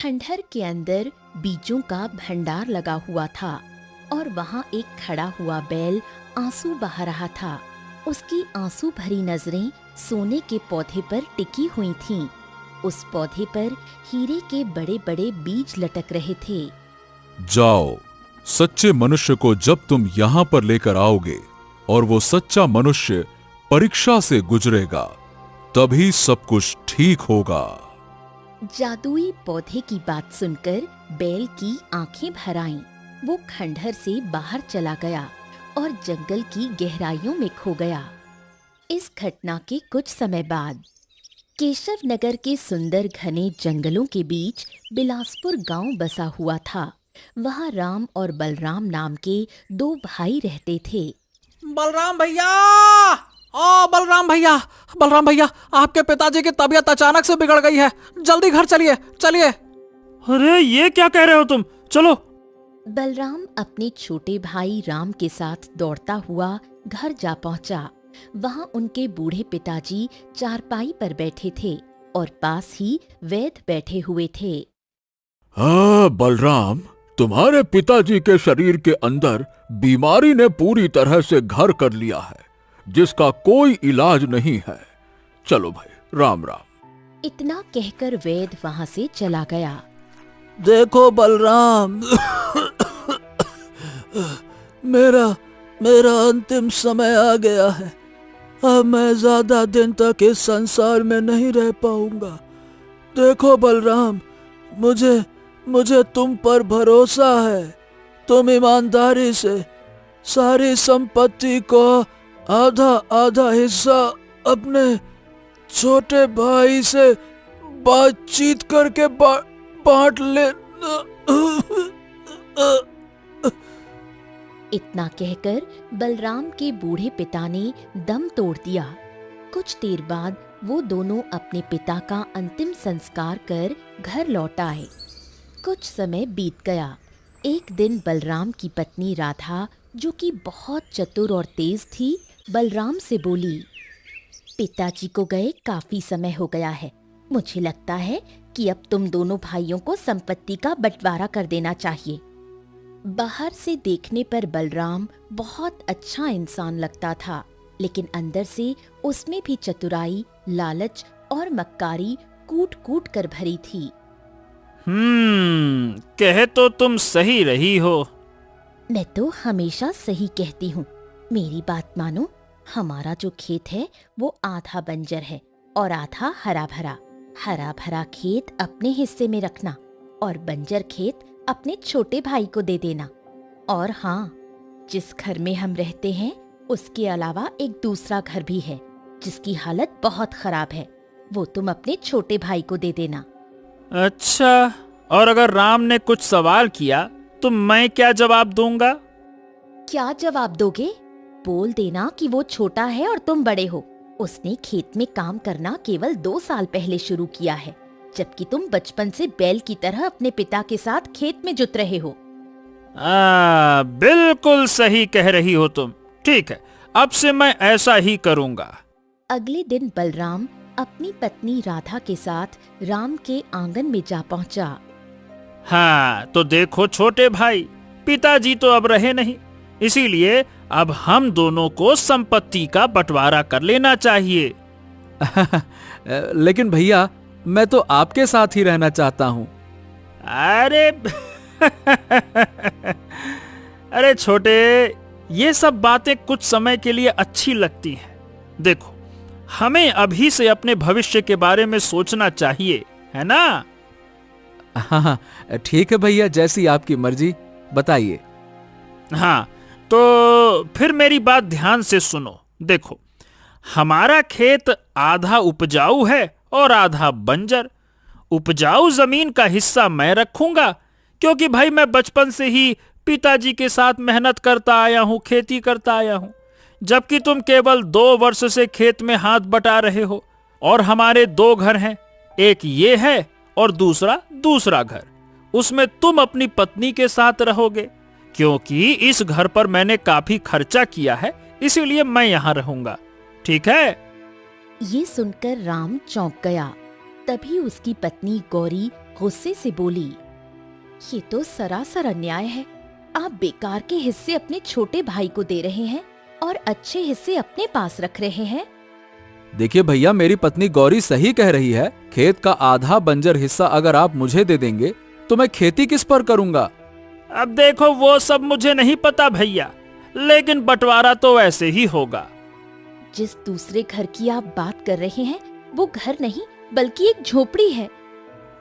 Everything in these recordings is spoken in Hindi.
खंडहर के अंदर बीजों का भंडार लगा हुआ था और वहाँ एक खड़ा हुआ बैल आंसू बहा रहा था। उसकी आंसू भरी नजरें सोने के पौधे पर टिकी हुई थीं। उस पौधे पर हीरे के बड़े बड़े बीज लटक रहे थे। जाओ, सच्चे मनुष्य को जब तुम यहाँ पर लेकर आओगे और वो सच्चा मनुष्य परीक्षा से गुजरेगा, तभी सब कुछ ठीक होगा। जादुई पौधे की बात सुनकर बैल की आंखें भर आईं। वो खंडहर से बाहर चला गया और जंगल की गहराइयों में खो गया। इस घटना के कुछ समय बाद केशव नगर के सुंदर घने जंगलों के बीच बिलासपुर गांव बसा हुआ था। वहाँ राम और बलराम नाम के दो भाई रहते थे। बलराम भैया, ओ बलराम भैया, बलराम भैया, आपके पिताजी की तबीयत अचानक से बिगड़ गई है। जल्दी घर चलिए, चलिए। अरे ये क्या कह रहे हो तुम? चलो। बलराम अपने छोटे भाई राम के साथ दौड़ता हुआ घर जा पहुंचा। वहां उनके बूढ़े पिताजी चारपाई पर बैठे थे और पास ही वैद्य बैठे हुए थे। हाँ बलराम, तुम्हारे पिताजी के शरीर के अंदर बीमारी ने पूरी तरह से घर कर लिया है, जिसका कोई इलाज नहीं है। चलो भाई, राम राम। इतना कहकर वैद्य वहां से चला गया। देखो बलराम, मेरा अंतिम समय आ गया है। अब मैं ज्यादा दिन तक इस संसार में नहीं रह पाऊंगा। देखो बलराम, मुझे तुम पर भरोसा है। तुम ईमानदारी से सारी संपत्ति को आधा आधा हिस्सा अपने छोटे भाई से बातचीत करके बांट ले। इतना कहकर बलराम के बूढ़े पिता ने दम तोड़ दिया। कुछ देर बाद वो दोनों अपने पिता का अंतिम संस्कार कर घर लौट आए। कुछ समय बीत गया। एक दिन बलराम की पत्नी राधा, जो कि बहुत चतुर और तेज थी, बलराम से बोली, पिताजी को गए काफी समय हो गया है। मुझे लगता है कि अब तुम दोनों भाइयों को संपत्ति का बंटवारा कर देना चाहिए। बाहर से देखने पर बलराम बहुत अच्छा इंसान लगता था, लेकिन अंदर से उसमें भी चतुराई, लालच और मक्कारी कूट कूट कर भरी थी। कहे तो तुम सही रही हो। मैं तो हमेशा सही कहती हूँ। मेरी बात मानो। हमारा जो खेत है वो आधा बंजर है और आधा हरा भरा। हरा भरा खेत अपने हिस्से में रखना और बंजर खेत अपने छोटे भाई को दे देना। और हाँ, जिस घर में हम रहते हैं उसके अलावा एक दूसरा घर भी है जिसकी हालत बहुत खराब है। वो तुम अपने छोटे भाई को दे देना। अच्छा, और अगर राम ने कुछ सवाल किया तो मैं क्या जवाब दूंगा? क्या जवाब दोगे? बोल देना कि वो छोटा है और तुम बड़े हो। उसने खेत में काम करना केवल 2 साल पहले शुरू किया है, जबकि तुम बचपन से बैल की तरह अपने पिता के साथ खेत में जुत रहे हो। बिल्कुल सही कह रही हो तुम। ठीक है, अब से मैं ऐसा ही करूंगा। अगले दिन बलराम अपनी पत्नी राधा के साथ राम के आंगन में जा पहुंचा। हाँ, तो देखो छोटे भाई, पिताजी तो अब रहे नहीं, इसीलिए अब हम दोनों को संपत्ति का बंटवारा कर लेना चाहिए। लेकिन भैया, मैं तो आपके साथ ही रहना चाहता हूँ। अरे अरे छोटे, ये सब बातें कुछ समय के लिए अच्छी लगती हैं। देखो, हमें अभी से अपने भविष्य के बारे में सोचना चाहिए, है ना? हाँ, ठीक है भैया, जैसी आपकी मर्जी, बताइए। हाँ, तो फिर मेरी बात ध्यान से सुनो। देखो, हमारा खेत आधा उपजाऊ है और आधा बंजर। उपजाऊ जमीन का हिस्सा मैं रखूंगा, क्योंकि भाई मैं बचपन से ही पिताजी के साथ मेहनत करता आया हूं, खेती करता आया हूं, जबकि तुम केवल 2 वर्ष से खेत में हाथ बटा रहे हो। और हमारे 2 घर हैं, एक ये है और दूसरा घर। उसमें तुम अपनी पत्नी के साथ रहोगे, क्योंकि इस घर पर मैंने काफी खर्चा किया है, इसीलिए मैं यहाँ रहूंगा। ठीक है? ये सुनकर राम चौंक गया। तभी उसकी पत्नी गौरी गुस्से से बोली, ये तो सरासर अन्याय है। आप बेकार के हिस्से अपने छोटे भाई को दे रहे हैं और अच्छे हिस्से अपने पास रख रहे हैं। देखिए भैया, मेरी पत्नी गौरी सही कह रही है। खेत का आधा बंजर हिस्सा अगर आप मुझे दे देंगे तो मैं खेती किस पर करूंगा? अब देखो, वो सब मुझे नहीं पता भैया, लेकिन बंटवारा तो वैसे ही होगा। जिस दूसरे घर की आप बात कर रहे हैं वो घर नहीं बल्कि एक झोपड़ी है।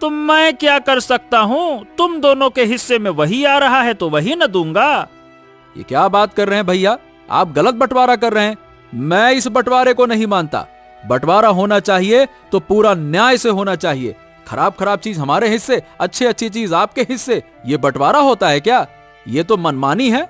तो मैं क्या कर सकता हूँ? तुम दोनों के हिस्से में वही आ रहा है तो वही न दूंगा। ये क्या बात कर रहे हैं भैया? आप गलत बंटवारा कर रहे हैं। मैं इस बंटवारे को नहीं मानता। बंटवारा होना चाहिए तो पूरा न्याय से होना चाहिए। खराब खराब चीज हमारे हिस्से, अच्छी अच्छी चीज आपके हिस्से, ये बंटवारा होता है क्या? ये तो मनमानी है।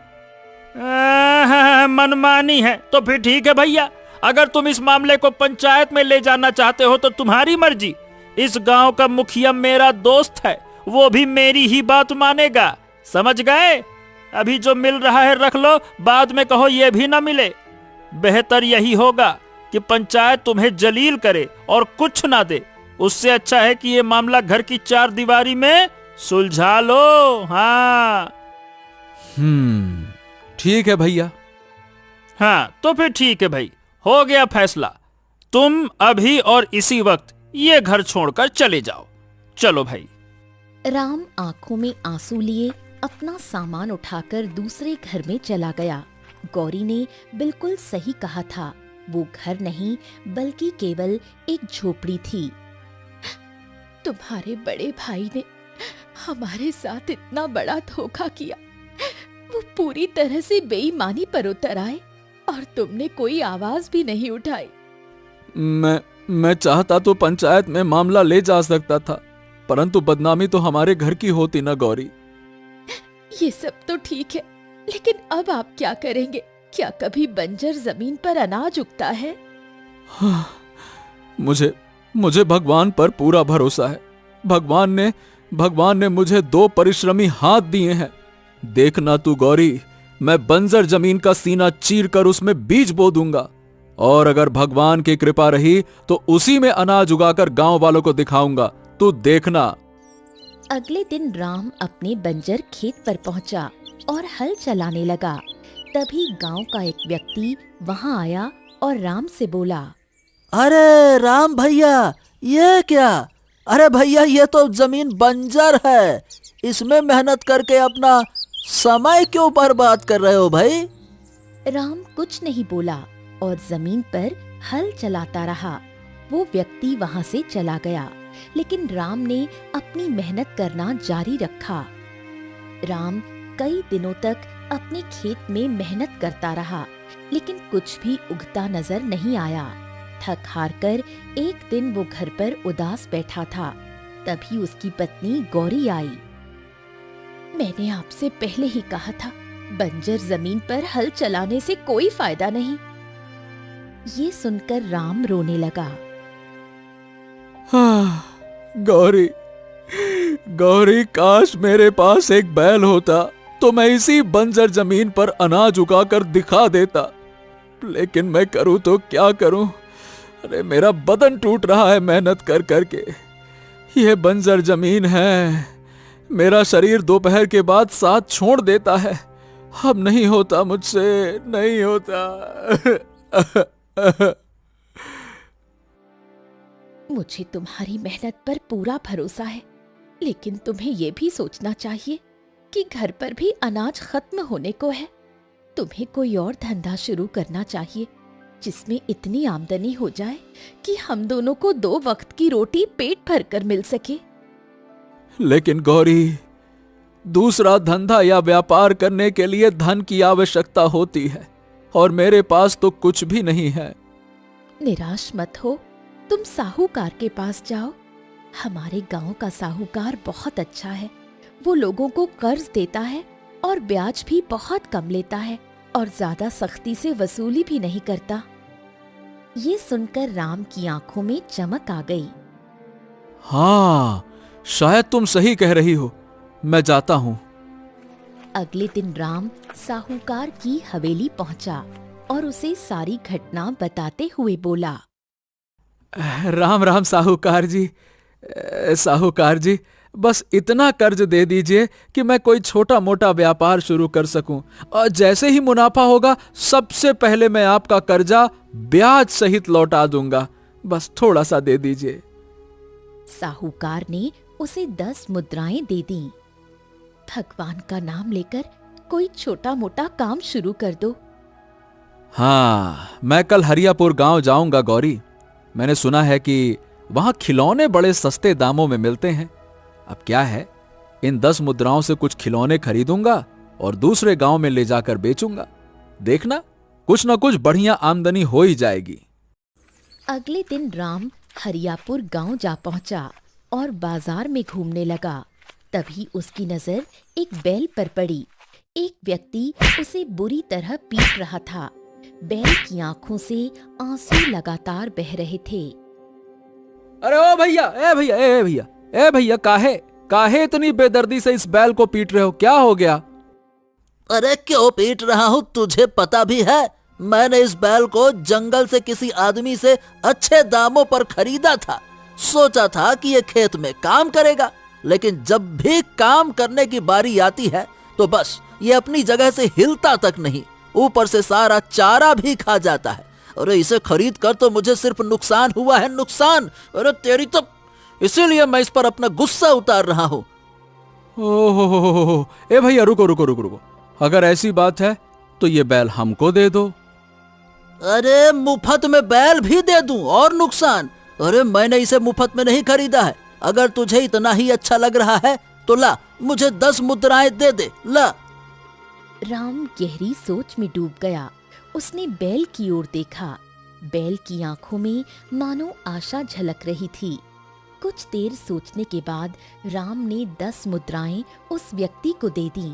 मनमानी है तो फिर ठीक है भैया, अगर तुम इस मामले को पंचायत में ले जाना चाहते हो तो तुम्हारी मर्जी। इस गांव का मुखिया मेरा दोस्त है, वो भी मेरी ही बात मानेगा। समझ गए? अभी जो मिल रहा है रख लो, बाद में कहो ये भी ना मिले। बेहतर यही होगा कि पंचायत तुम्हें जलील करे और कुछ ना दे। उससे अच्छा है कि ये मामला घर की चार दीवारी में सुलझा लो। हाँ ठीक है भैया। हाँ तो फिर ठीक है भाई, हो गया फैसला। तुम अभी और इसी वक्त ये घर छोड़कर चले जाओ। चलो भाई। राम आंखों में आंसू लिए अपना सामान उठाकर दूसरे घर में चला गया। गौरी ने बिल्कुल सही कहा था, वो घर नहीं बल्कि केवल एक झोपड़ी थी। तुम्हारे बड़े भाई ने हमारे साथ इतना बड़ा धोखा किया। वो पूरी तरह से बेईमानी पर उतर आए और तुमने कोई आवाज भी नहीं उठाई। मैं चाहता तो पंचायत में मामला ले जा सकता था, परंतु बदनामी तो हमारे घर की होती ना गौरी। ये सब तो ठीक है, लेकिन अब आप क्या करेंगे? क्या कभी बंजर जमीन पर अनाज उगता है? मुझे भगवान पर पूरा भरोसा है। भगवान ने मुझे 2 परिश्रमी हाथ दिए हैं। देखना तू गौरी, मैं बंजर जमीन का सीना चीर कर उसमें बीज बो दूंगा, और अगर भगवान की कृपा रही तो उसी में अनाज उगाकर गांव वालों को दिखाऊंगा। तू देखना। अगले दिन राम अपने बंजर खेत पर पहुंचा और हल चलाने लगा। तभी गांव का एक व्यक्ति वहां आया और राम से बोला, अरे राम भैया, ये क्या? अरे भैया, ये तो जमीन बंजर है। इसमें मेहनत करके अपना समय क्यों बर्बाद कर रहे हो भाई? राम कुछ नहीं बोला और जमीन पर हल चलाता रहा। वो व्यक्ति वहां से चला गया, लेकिन राम ने अपनी मेहनत करना जारी रखा। राम कई दिनों तक अपने खेत में मेहनत करता रहा, लेकिन कुछ भी उगता नजर नहीं आया। थक हार कर एक दिन वो घर पर उदास बैठा था। तभी उसकी पत्नी गौरी आई। मैंने आपसे पहले ही कहा था, बंजर जमीन पर हल चलाने से कोई फायदा नहीं। ये सुनकर राम रोने लगा। गौरी, काश मेरे पास एक बैल होता तो मैं इसी बंजर जमीन पर अनाज उगाकर दिखा देता, लेकिन मैं करूं तो क्या करूं? अरे मेरा बदन टूट रहा है मेहनत कर करके। यह बंजर जमीन है, मेरा शरीर दोपहर के बाद साथ छोड़ देता है। अब नहीं होता मुझसे, नहीं होता। मुझे तुम्हारी मेहनत पर पूरा भरोसा है, लेकिन तुम्हें ये भी सोचना चाहिए कि घर पर भी अनाज खत्म होने को है। तुम्हें कोई और धंधा शुरू करना चाहिए जिसमें इतनी आमदनी हो जाए कि हम दोनों को 2 वक्त की रोटी पेट भर कर मिल सके। लेकिन गौरी, दूसरा धंधा या व्यापार करने के लिए धन की आवश्यकता होती है, और मेरे पास तो कुछ भी नहीं है। निराश मत हो, तुम साहूकार के पास जाओ। हमारे गांव का साहूकार बहुत अच्छा है। वो लोगों को कर्ज देता है और ब्याज भी बहुत कम लेता है और ज्यादा सख्ती से वसूली भी नहीं करता। ये सुनकर राम की आंखों में चमक आ गई। हाँ, शायद तुम सही कह रही हो, मैं जाता हूं। अगले दिन राम साहूकार की हवेली पहुंचा और उसे सारी घटना बताते हुए बोला, राम राम साहूकार जी। साहूकार जी, बस इतना कर्ज दे दीजिए कि मैं कोई छोटा मोटा व्यापार शुरू कर सकूं, और जैसे ही मुनाफा होगा सबसे पहले मैं आपका कर्जा ब्याज सहित लौटा दूंगा। बस थोड़ा सा दे दीजिए। साहूकार ने उसे 10 मुद्राएं दे दी। भगवान का नाम लेकर कोई छोटा मोटा काम शुरू कर दो। हाँ, मैं कल हरियापुर गांव जाऊंगा गौरी। मैंने सुना है कि वहां खिलौने बड़े सस्ते दामों में मिलते हैं। अब क्या है, इन 10 मुद्राओं से कुछ खिलौने खरीदूंगा और दूसरे गांव में ले जाकर बेचूंगा। देखना, कुछ ना कुछ बढ़िया आमदनी हो ही जाएगी। अगले दिन राम हरियापुर गांव जा पहुंचा और बाजार में घूमने लगा। तभी उसकी नजर एक बैल पर पड़ी। एक व्यक्ति उसे बुरी तरह पीट रहा था। बैल की आंखों से आंसू लगातार बह रहे थे। अरे ओ भैया, ए भैया, ए भैया, ए भैया, काहे इतनी बेदर्दी से इस बैल को पीट रहे हो? क्या हो गया? अरे क्यों पीट रहा हूँ, तुझे पता भी है? मैंने इस बैल को जंगल से किसी आदमी से अच्छे दामों पर खरीदा था। सोचा था कि ये खेत में काम करेगा, लेकिन जब भी काम करने की बारी आती है तो बस ये अपनी जगह से हिलता तक नहीं, ऊपर से सारा चारा भी खा जाता है। अरे इसे खरीद कर तो मुझे सिर्फ नुकसान हुआ है, नुकसान। अरे तेरी तो, इसीलिए मैं इस पर अपना गुस्सा उतार रहा हूँ। ओहो, ए भैया, रुको रुको रुको रुको। अगर ऐसी बात है तो ये बैल हमको दे दो। अरे मुफ्त में बैल भी दे दूं और नुकसान? अरे मैंने इसे मुफ्त में नहीं खरीदा है। अगर तुझे इतना ही अच्छा लग रहा है तो ला, मुझे 10 मुद्राएं दे दे, ला। राम गहरी सोच में डूब गया। उसने बैल की ओर देखा। बैल की आंखों में मानो आशा झलक रही थी। कुछ देर सोचने के बाद राम ने 10 मुद्राएं उस व्यक्ति को दे दी।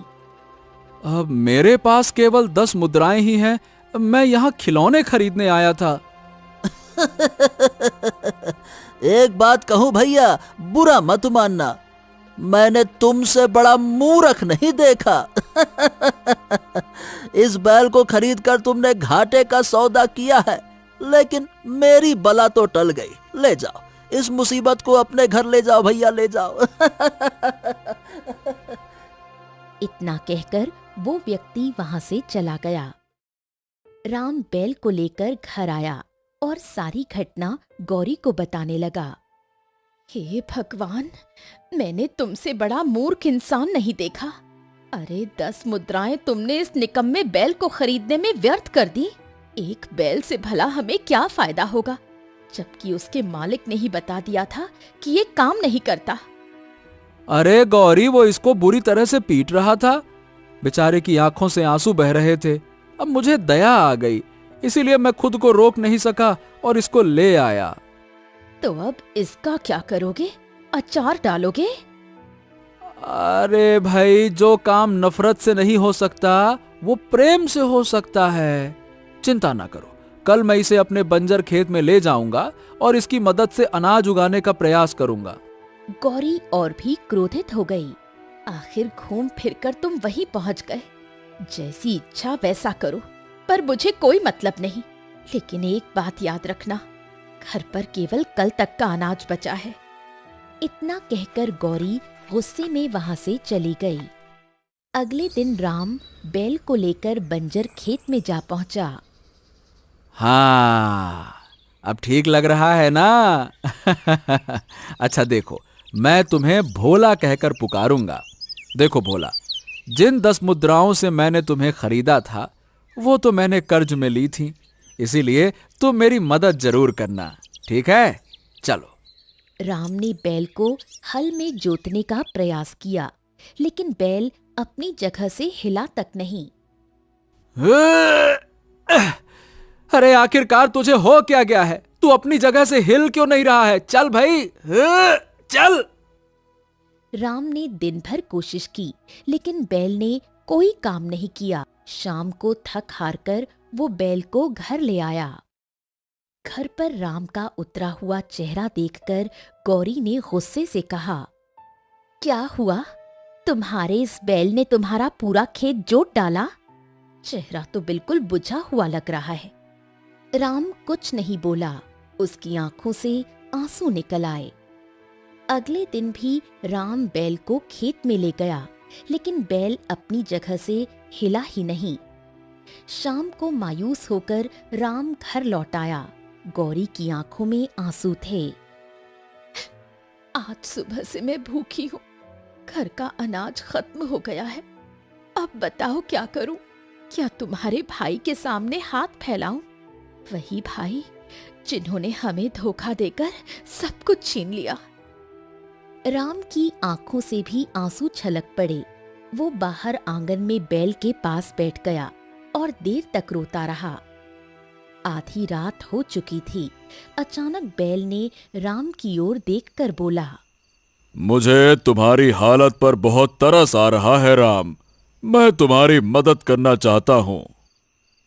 अब मेरे पास केवल 10 मुद्राएं ही हैं। मैं यहाँ खिलौने खरीदने आया था। एक बात कहूं भैया, बुरा मत मानना, मैंने तुमसे बड़ा मूर्ख नहीं देखा। इस बैल को खरीदकर तुमने घाटे का सौदा किया है, लेकिन मेरी बला तो टल गई। ले जाओ, इस मुसीबत को अपने घर ले जाओ भैया, ले जाओ। इतना कहकर वो व्यक्ति वहां से चला गया। राम बैल को लेकर घर आया और सारी घटना गौरी को बताने लगा। हे भगवान, मैंने तुमसे बड़ा मूर्ख इंसान नहीं देखा। अरे 10 मुद्राएं तुमने इस निकम्मे बैल को खरीदने में व्यर्थ कर दी। एक बैल से भला हमें क्या फायदा होगा, जबकि उसके मालिक ने ही बता दिया था कि ये काम नहीं करता। अरे गौरी, वो इसको बुरी तरह से पीट रहा था। बेचारे की आंखों से आंसू बह रहे थे। अब मुझे दया आ गई, इसीलिए मैं खुद को रोक नहीं सका और इसको ले आया। तो अब इसका क्या करोगे? अचार डालोगे? अरे भाई, जो काम नफरत से नहीं हो सकता वो प्रेम से हो सकता है। चिंता ना करो, कल मैं इसे अपने बंजर खेत में ले जाऊंगा और इसकी मदद से अनाज उगाने का प्रयास करूंगा। गौरी और भी क्रोधित हो गई। आखिर घूम फिरकर तुम वहीं पहुंच गए। जैसी इच्छा वैसा करो, पर मुझे कोई मतलब नहीं। लेकिन एक बात याद रखना, घर पर केवल कल तक का अनाज बचा है। इतना कहकर गौरी गुस्से में वहां से चली गई। अगले दिन राम बैल को लेकर बंजर खेत में जा पहुंचा। हाँ, अब ठीक लग रहा है ना? अच्छा देखो, मैं तुम्हें भोला कहकर पुकारूंगा। देखो भोला, जिन 10 मुद्राओं से मैंने तुम्हें खरीदा था वो तो मैंने कर्ज में ली थी, इसीलिए तुम मेरी मदद जरूर करना, ठीक है? चलो। राम ने बैल को हल में जोतने का प्रयास किया, लेकिन बैल अपनी जगह से हिला तक नहीं। अरे आखिरकार तुझे हो क्या गया है? तू अपनी जगह से हिल क्यों नहीं रहा है? चल भाई, चल। राम ने दिन भर कोशिश की, लेकिन बैल ने कोई काम नहीं किया। शाम को थक हार कर वो बैल को घर ले आया। घर पर राम का उतरा हुआ चेहरा देखकर गौरी ने गुस्से से कहा, क्या हुआ? तुम्हारे इस बैल ने तुम्हारा पूरा खेत जोत डाला? चेहरा तो बिल्कुल बुझा हुआ लग रहा है। राम कुछ नहीं बोला। उसकी आंखों से आंसू निकल आए। अगले दिन भी राम बैल को खेत में ले गया, लेकिन बैल अपनी जगह से हिला ही नहीं। शाम को मायूस होकर राम घर लौट आया। गौरी की आंखों में आंसू थे। आज सुबह से मैं भूखी हूँ, घर का अनाज खत्म हो गया है। अब बताओ क्या करूं? क्या तुम्हारे भाई के सामने हाथ फैलाऊं? वही भाई जिन्होंने हमें धोखा देकर सब कुछ छीन लिया। राम की आंखों से भी आंसू छलक पड़े। वो बाहर आंगन में बैल के पास बैठ गया और देर तक रोता रहा। आधी रात हो चुकी थी। अचानक बैल ने राम की ओर देखकर बोला, मुझे तुम्हारी हालत पर बहुत तरस आ रहा है राम। मैं तुम्हारी मदद करना चाहता हूँ।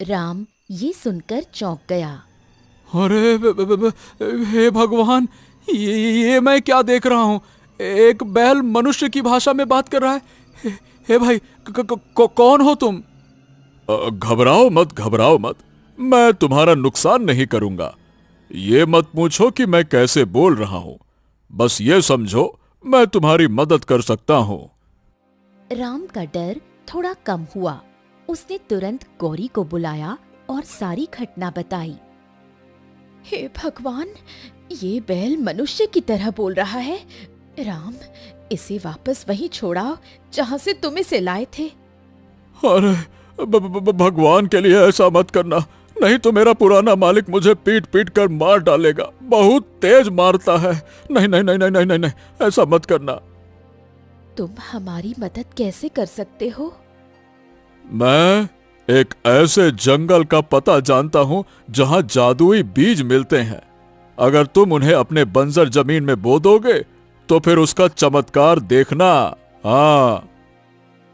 राम ये सुनकर चौंक गया। अरे हे भगवान, ये मैं क्या देख रहा हूँ? एक बैल मनुष्य की भाषा में बात कर रहा है। हे भाई, कौन हो तुम? घबराओ मत, घबराओ मत। मैं तुम्हारा नुकसान नहीं करूंगा। ये मत पूछो कि मैं कैसे बोल रहा हूं। बस ये समझो मैं तुम्हारी मदद कर सकता हूं। राम का डर थोड़ा कम हुआ। उसने तुरंत गौरी को बुलाया और सारी घटना बताई। हे भगवान, ये बैल मनुष्य की तरह बोल रहा है। राम, इसे वापस वहीं छोड़ाओ जहां से तुम इसे लाए थे। अरे भगवान के लिए ऐसा मत करना, नहीं तो मेरा पुराना मालिक मुझे पीट पीट कर मार डालेगा। बहुत तेज मारता है। नहीं नहीं नहीं नहीं नहीं नहीं, नहीं, ऐसा मत करना। तुम हमारी मदद कैसे कर सकते हो? मैं एक ऐसे जंगल का पता जानता हूं जहां जादुई बीज मिलते हैं। अगर तुम उन्हें अपने बंजर जमीन में बो दोगे तो फिर उसका चमत्कार देखना। हाँ।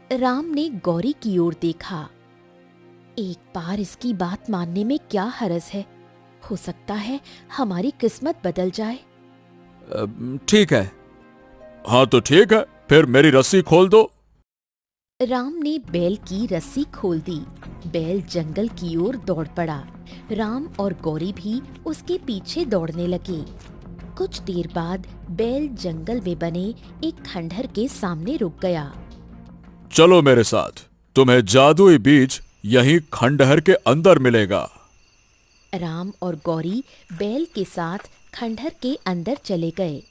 राम ने गौरी की ओर देखा। एक बार इसकी बात मानने में क्या हर्ज है? हो सकता है हमारी किस्मत बदल जाए। ठीक है। हाँ तो ठीक है, फिर मेरी रस्सी खोल दो। राम ने बैल की रस्सी खोल दी। बैल जंगल की ओर दौड़ पड़ा। राम और गौरी भी उसके पीछे दौड़ने लगे। कुछ देर बाद बैल जंगल में बने एक खंडहर के सामने रुक गया। चलो मेरे साथ, तुम्हें जादुई बीज यहीं खंडहर के अंदर मिलेगा। राम और गौरी बैल के साथ खंडहर के अंदर चले गए।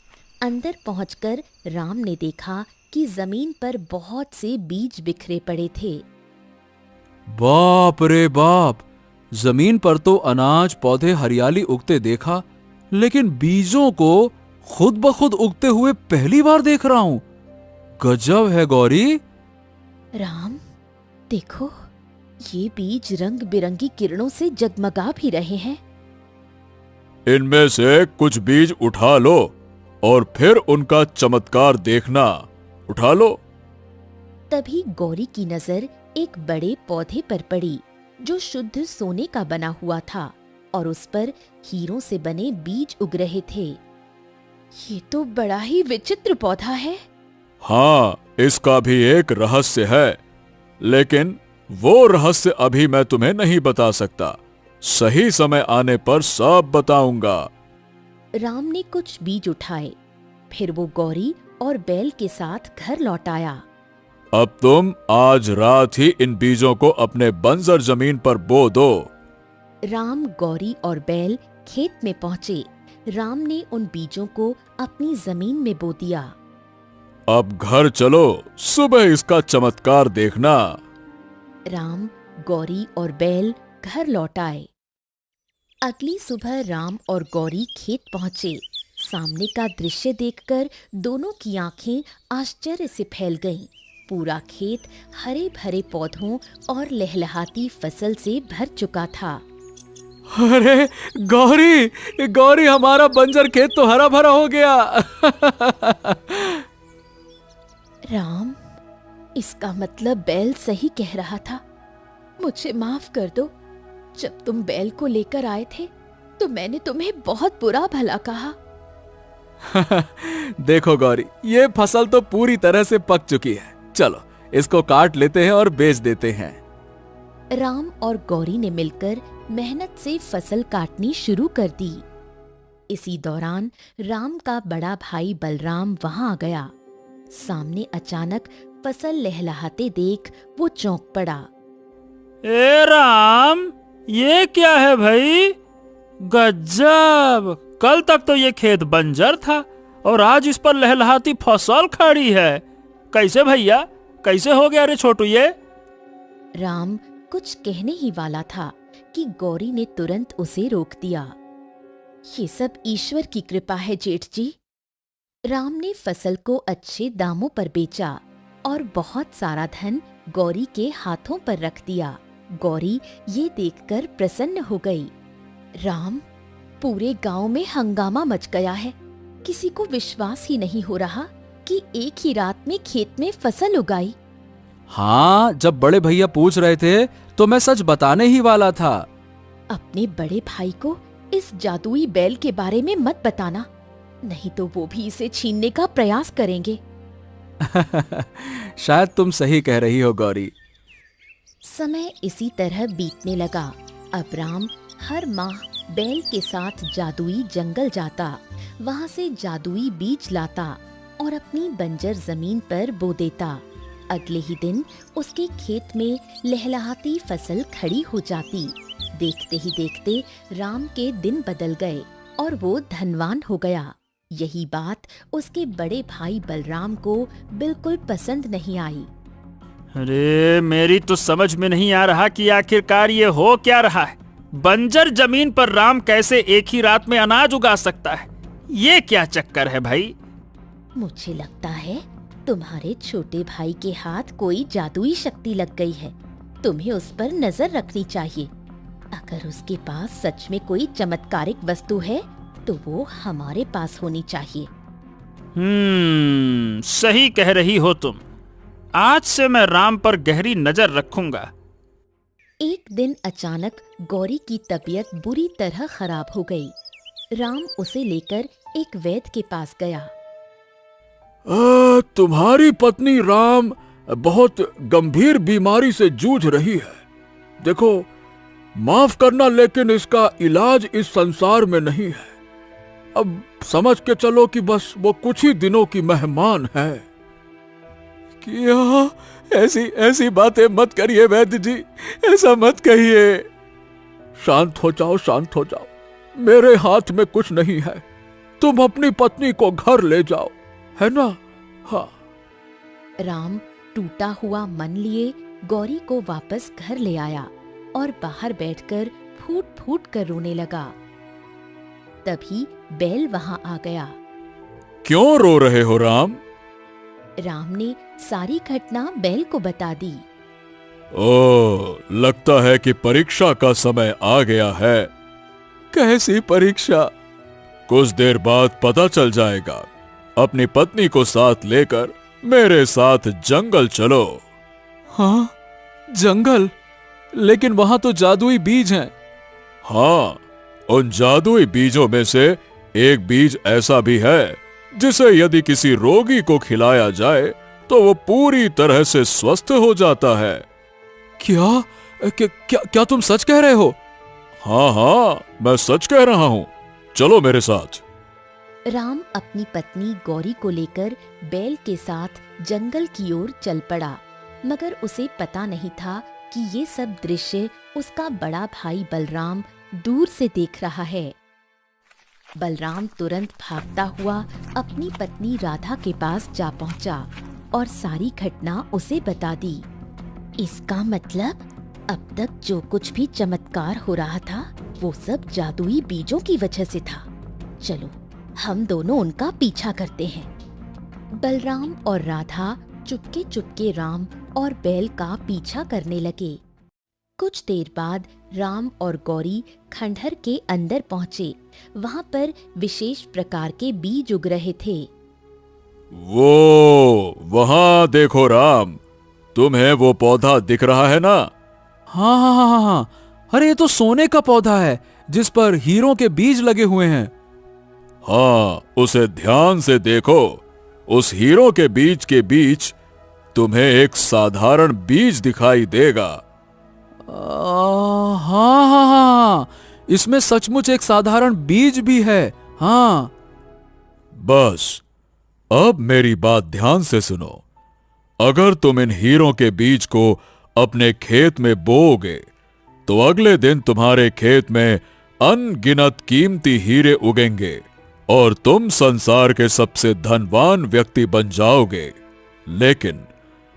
अंदर पहुंचकर राम ने देखा कि जमीन पर बहुत से बीज बिखरे पड़े थे। बाप रे बाप, जमीन पर तो अनाज पौधे हरियाली उगते देखा, लेकिन बीजों को खुद ब खुद उगते हुए पहली बार देख रहा हूं। गजब है गौरी। राम, देखो, ये बीज रंग बिरंगी किरणों से जगमगा भी रहे हैं। इनमें से कुछ बीज उठा लो और फिर उनका चमत्कार देखना। उठा लो। तभी गौरी की नजर एक बड़े पौधे पर पड़ी जो शुद्ध सोने का बना हुआ था और उस पर हीरों से बने बीज उग रहे थे। ये तो बड़ा ही विचित्र पौधा है। हाँ, इसका भी एक रहस्य है, लेकिन वो रहस्य अभी मैं तुम्हें नहीं बता सकता। सही समय आने पर सब बताऊंगा। राम ने कुछ बीज उठाए। फिर वो गौरी और बैल के साथ घर लौट आया। अब तुम आज रात ही इन बीजों को अपने बंजर जमीन पर बो दो। राम, गौरी और बैल खेत में पहुंचे। राम ने उन बीजों को अपनी जमीन में बो दिया। अब घर चलो, सुबह इसका चमत्कार देखना। राम, गौरी और बैल घर लौट आए। अगली सुबह राम और गौरी खेत पहुंचे। सामने का दृश्य देखकर दोनों की आंखें आश्चर्य से फैल गईं। पूरा खेत हरे भरे पौधों और लहलहाती फसल से भर चुका था। अरे गौरी, गौरी, हमारा बंजर खेत तो हरा भरा हो गया। राम, इसका मतलब बैल सही कह रहा था। मुझे माफ कर दो। जब तुम बैल को लेकर आए थे तो मैंने तुम्हें बहुत बुरा भला कहा। देखो गौरी, ये फसल तो पूरी तरह से पक चुकी है। चलो इसको काट लेते हैं और बेच देते हैं। राम और गौरी ने मिलकर मेहनत से फसल काटनी शुरू कर दी। इसी दौरान राम का बड़ा भाई बलराम वहां आ गया। सामने अचानक फसल लहलहाते देख वो चौंक पड़ा। ए राम, ये क्या है भाई? गजब! कल तक तो ये खेत बंजर था और आज इस पर लहलहाती फसल खड़ी है। कैसे भैया, कैसे हो गया रे छोटू ये? राम कुछ कहने ही वाला था कि गौरी ने तुरंत उसे रोक दिया। ये सब ईश्वर की कृपा है जेठ जी। राम ने फसल को अच्छे दामों पर बेचा और बहुत सारा धन गौरी के हाथों पर रख दिया। गौरी ये देखकर प्रसन्न हो गई। राम, पूरे गांव में हंगामा मच गया है। किसी को विश्वास ही नहीं हो रहा कि एक ही रात में खेत में फसल उगाई। हाँ, जब बड़े भैया पूछ रहे थे तो मैं सच बताने ही वाला था। अपने बड़े भाई को इस जादुई बैल के बारे में मत बताना, नहीं तो वो भी इसे छीनने का प्रयास करेंगे। शायद तुम सही कह रही हो गौरी। समय इसी तरह बीतने लगा। अब राम हर माह बैल के साथ जादुई जंगल जाता, वहाँ से जादुई बीज लाता और अपनी बंजर जमीन पर बो देता। अगले ही दिन उसके खेत में लहलहाती फसल खड़ी हो जाती। देखते ही देखते राम के दिन बदल गए और वो धनवान हो गया। यही बात उसके बड़े भाई बलराम को बिल्कुल पसंद नहीं आई। अरे, मेरी तो समझ में नहीं आ रहा कि आखिरकार ये हो क्या रहा है। बंजर जमीन पर राम कैसे एक ही रात में अनाज उगा सकता है? ये क्या चक्कर है भाई? मुझे लगता है तुम्हारे छोटे भाई के हाथ कोई जादुई शक्ति लग गई है। तुम्हें उस पर नजर रखनी चाहिए। अगर उसके पास सच में कोई चमत्कारिक वस्तु है तो वो हमारे पास होनी चाहिए। सही कह रही हो तुम। आज से मैं राम पर गहरी नजर रखूंगा। एक दिन अचानक गौरी की तबीयत बुरी तरह खराब हो गई। राम उसे लेकर एक वैद्य के पास गया। तुम्हारी पत्नी राम बहुत गंभीर बीमारी से जूझ रही है। देखो, माफ करना, लेकिन इसका इलाज इस संसार में नहीं है। अब समझ के चलो कि बस वो कुछ ही दिनों की मेहमान है। क्या? ऐसी बातें मत करिए वैद्य जी, ऐसा मत कहिए। शांत हो जाओ, शांत हो जाओ। मेरे हाथ में कुछ नहीं है। तुम अपनी पत्नी को घर ले जाओ, है ना? हाँ। राम टूटा हुआ मन लिए गौरी को वापस घर ले आया और बाहर बैठकर फूट फूट कर रोने लगा। तभी बैल वहां आ गया। क्यों रो रहे हो राम? राम ने सारी घटना बैल को बता दी। ओह, लगता है कि परीक्षा का समय आ गया है। कैसी परीक्षा? कुछ देर बाद पता चल जाएगा। अपनी पत्नी को साथ लेकर मेरे साथ जंगल चलो। हाँ, जंगल? लेकिन वहां तो जादुई बीज हैं। हाँ, उन जादुई बीजों में से एक बीज ऐसा भी है जिसे यदि किसी रोगी को खिलाया जाए तो वो पूरी तरह से स्वस्थ हो जाता है। क्या तुम सच कह रहे हो? हाँ, मैं सच कह रहा हूँ। चलो मेरे साथ। राम अपनी पत्नी गौरी को लेकर बैल के साथ जंगल की ओर चल पड़ा, मगर उसे पता नहीं था कि ये सब दृश्य उसका बड़ा भाई बलराम दूर से देख रहा है। बलराम तुरंत भागता हुआ अपनी पत्नी राधा के पास जा पहुंचा और सारी घटना उसे बता दी। इसका मतलब अब तक जो कुछ भी चमत्कार हो रहा था वो सब जादुई बीजों की वजह से था। चलो, हम दोनों उनका पीछा करते हैं। बलराम और राधा चुपके चुपके राम और बैल का पीछा करने लगे। कुछ देर बाद राम और गौरी खंडहर के अंदर पहुंचे। वहां पर विशेष प्रकार के बीज उग रहे थे। वो वहां देखो राम, तुम्हें वो पौधा दिख रहा है ना? हाँ। अरे, ये तो सोने का पौधा है जिस पर हीरों के बीज लगे हुए हैं। हाँ, उसे ध्यान से देखो। उस हीरों के बीज के बीच तुम्हें एक साधारण बीज दिखाई देगा। हाँ, इसमें सचमुच एक साधारण बीज भी है हाँ। बस अब मेरी बात ध्यान से सुनो। अगर तुम इन हीरों के बीज को अपने खेत में बोओगे तो अगले दिन तुम्हारे खेत में अनगिनत कीमती हीरे उगेंगे और तुम संसार के सबसे धनवान व्यक्ति बन जाओगे। लेकिन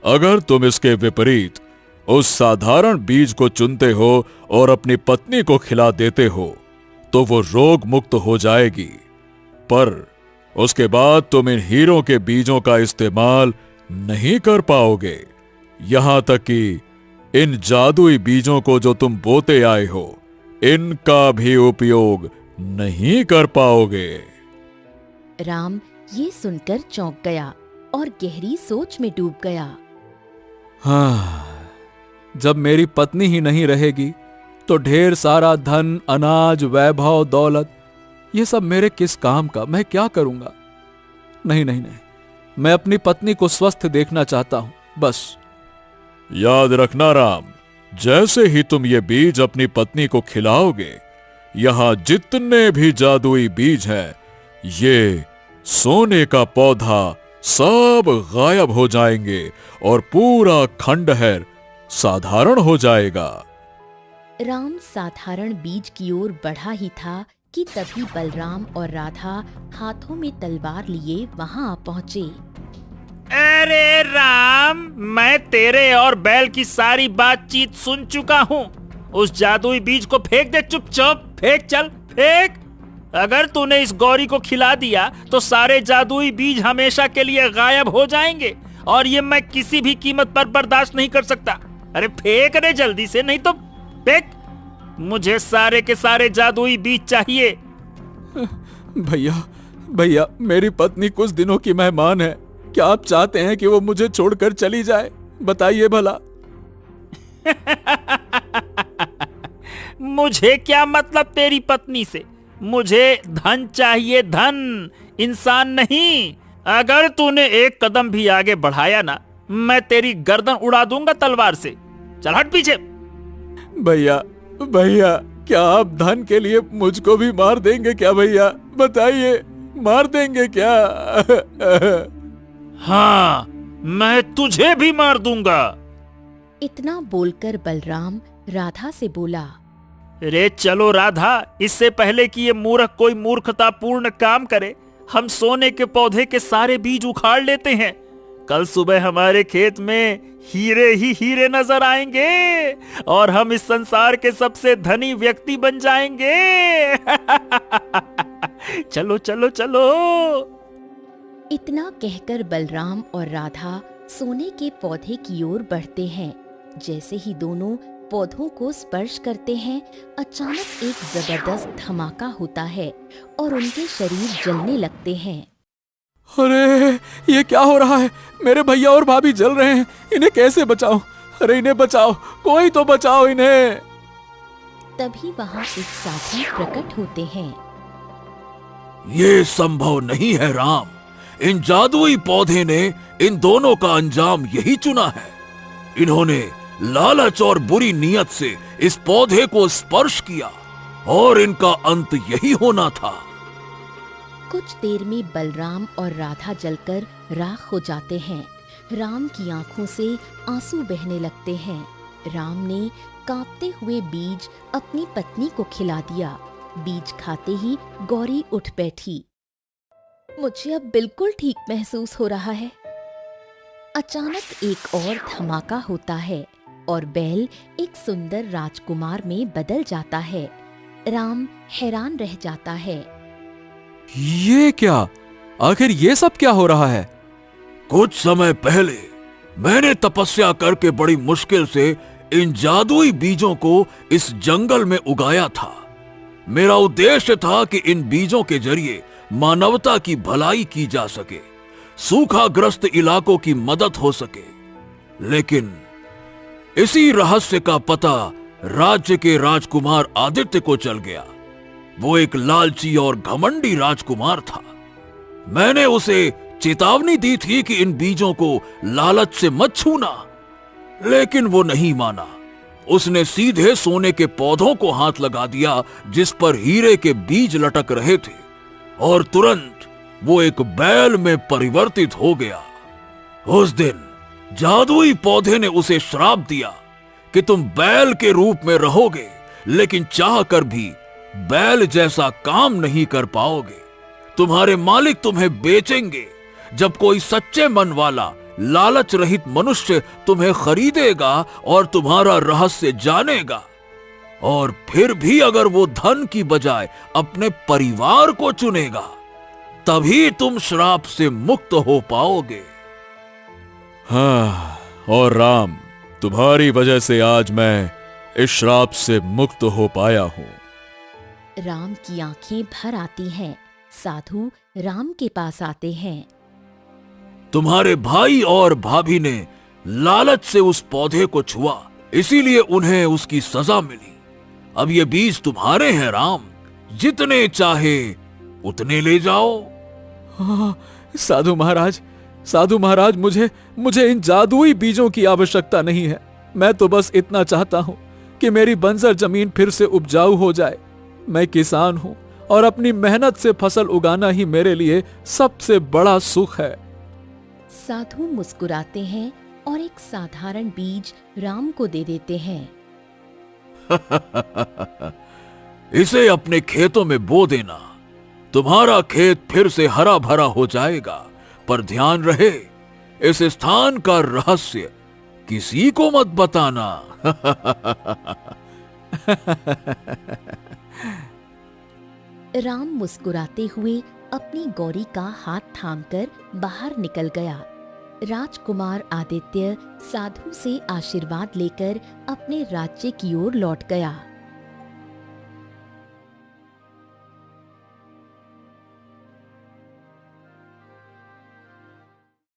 अगर तुम इसके विपरीत उस साधारण बीज को चुनते हो और अपनी पत्नी को खिला देते हो तो वो रोग मुक्त हो जाएगी, पर उसके बाद तुम इन हीरों के बीजों का इस्तेमाल नहीं कर पाओगे। यहां तक कि इन जादुई बीजों को जो तुम बोते आए हो इनका भी उपयोग नहीं कर पाओगे। राम ये सुनकर चौंक गया और गहरी सोच में डूब गया। हाँ, जब मेरी पत्नी ही नहीं रहेगी तो ढेर सारा धन, अनाज, वैभव, दौलत ये सब मेरे किस काम का? मैं क्या करूंगा? नहीं नहीं नहीं, मैं अपनी पत्नी को स्वस्थ देखना चाहता हूं, बस। याद रखना राम, जैसे ही तुम ये बीज अपनी पत्नी को खिलाओगे, यहां जितने भी जादुई बीज हैं, ये सोने का पौधा सब गायब हो जाएंगे और पूरा खंडहर साधारण हो जाएगा। राम साधारण बीज की ओर बढ़ा ही था कि तभी बलराम और राधा हाथों में तलवार लिए वहां आ पहुंचे। अरे राम, मैं तेरे और बैल की सारी बातचीत सुन चुका हूँ। उस जादुई बीज को फेंक दे, चुपचाप फेंक, चल फेंक। अगर तूने इस गौरी को खिला दिया तो सारे जादुई बीज हमेशा के लिए गायब हो जाएंगे और ये मैं किसी भी कीमत पर बर्दाश्त नहीं कर सकता। अरे फेंक रे जल्दी से, नहीं तो फेंक। मुझे सारे के सारे जादुई बीज चाहिए। भैया भैया, मेरी पत्नी कुछ दिनों की मेहमान है। क्या आप चाहते हैं कि वो मुझे छोड़कर चली जाए? बताइए भला। मुझे क्या मतलब तेरी पत्नी से? मुझे धन चाहिए, धन, इंसान नहीं। अगर तूने एक कदम भी आगे बढ़ाया ना, मैं तेरी गर्दन उड़ा दूंगा तलवार से। चल हट पीछे। भैया भैया, क्या आप धन के लिए मुझको भी मार देंगे क्या भैया? बताइए, मार देंगे क्या? हाँ, मैं तुझे भी मार दूंगा। इतना बोलकर बलराम राधा से बोला। रे चलो राधा, इससे पहले कि ये मूर्ख कोई मूर्खतापूर्ण काम करे, हम सोने के पौधे के सारे बीज उखाड़ लेते हैं। कल सुबह हमारे खेत में हीरे ही हीरे नजर आएंगे और हम इस संसार के सबसे धनी व्यक्ति बन जाएंगे। चलो चलो चलो। इतना कहकर बलराम और राधा सोने के पौधे की ओर बढ़ते हैं। जैसे ही दोनों पौधों को स्पर्श करते हैं, अचानक एक जबरदस्त धमाका होता है और उनके शरीर जलने लगते हैं। अरे ये क्या हो रहा है? मेरे भैया और भाभी जल रहे हैं, इन्हें कैसे बचाऊं? अरे इन्हें बचाओ, कोई तो बचाओ इन्हें। तभी वहां एक साथी प्रकट होते हैं। ये संभव नहीं है राम, इन जादुई पौधे ने इन दोनों का अंजाम यही चुना है। इन्होंने लालच और बुरी नीयत से इस पौधे को स्पर्श किया और इनका अंत यही होना था। कुछ देर में बलराम और राधा जलकर राख हो जाते हैं। राम की आंखों से आंसू बहने लगते हैं। राम ने कांपते हुए बीज अपनी पत्नी को खिला दिया। बीज खाते ही गौरी उठ बैठी। मुझे अब बिल्कुल ठीक महसूस हो रहा है। अचानक एक और धमाका होता है और बैल एक सुंदर राजकुमार में बदल जाता है। राम हैरान रह जाता है। ये क्या? आखिर ये सब क्या हो रहा है? कुछ समय पहले मैंने तपस्या करके बड़ी मुश्किल से इन जादुई बीजों को इस जंगल में उगाया था। मेरा उद्देश्य था कि इन बीजों के जरिए मानवता की भलाई की जा सके, सूखाग्रस्त इलाकों की मदद हो सके। लेकिन इसी रहस्य का पता राज्य के राजकुमार आदित्य को चल गया। वो एक लालची और घमंडी राजकुमार था। मैंने उसे चेतावनी दी थी कि इन बीजों को लालच से मत छूना, लेकिन वो नहीं माना। उसने सीधे सोने के पौधों को हाथ लगा दिया जिस पर हीरे के बीज लटक रहे थे। और तुरंत वो एक बैल में परिवर्तित हो गया। उस दिन जादुई पौधे ने उसे श्राप दिया कि तुम बैल के रूप में रहोगे, लेकिन चाहकर भी बैल जैसा काम नहीं कर पाओगे। तुम्हारे मालिक तुम्हें बेचेंगे। जब कोई सच्चे मन वाला लालच रहित मनुष्य तुम्हें खरीदेगा और तुम्हारा रहस्य जानेगा, और फिर भी अगर वो धन की बजाय अपने परिवार को चुनेगा, तभी तुम श्राप से मुक्त हो पाओगे। हाँ, और राम, तुम्हारी वजह से आज मैं इस श्राप से मुक्त हो पाया हूं। राम की आंखें भर आती हैं। साधु राम के पास आते हैं। तुम्हारे भाई और भाभी ने लालच से उस पौधे को छुआ, इसीलिए उन्हें उसकी सजा मिली। अब ये बीज तुम्हारे हैं राम, जितने चाहे उतने ले जाओ। साधु महाराज, मुझे इन जादुई बीजों की आवश्यकता नहीं है। मैं तो बस इतना चाहता हूं कि मेरी बंजर जमीन फिर से उपजाऊ हो जाए। मैं किसान हूं और अपनी मेहनत से फसल उगाना ही मेरे लिए सबसे बड़ा सुख है। साधु मुस्कुराते हैं और एक साधारण बीज राम को दे देते हैं। इसे अपने खेतों में बो देना, तुम्हारा खेत फिर से हरा भरा हो जाएगा। पर ध्यान रहे, इस स्थान का रहस्य किसी को मत बताना। राम मुस्कुराते हुए अपनी गौरी का हाथ थामकर बाहर निकल गया। राजकुमार आदित्य साधु से आशीर्वाद लेकर अपने राज्य की ओर लौट गया।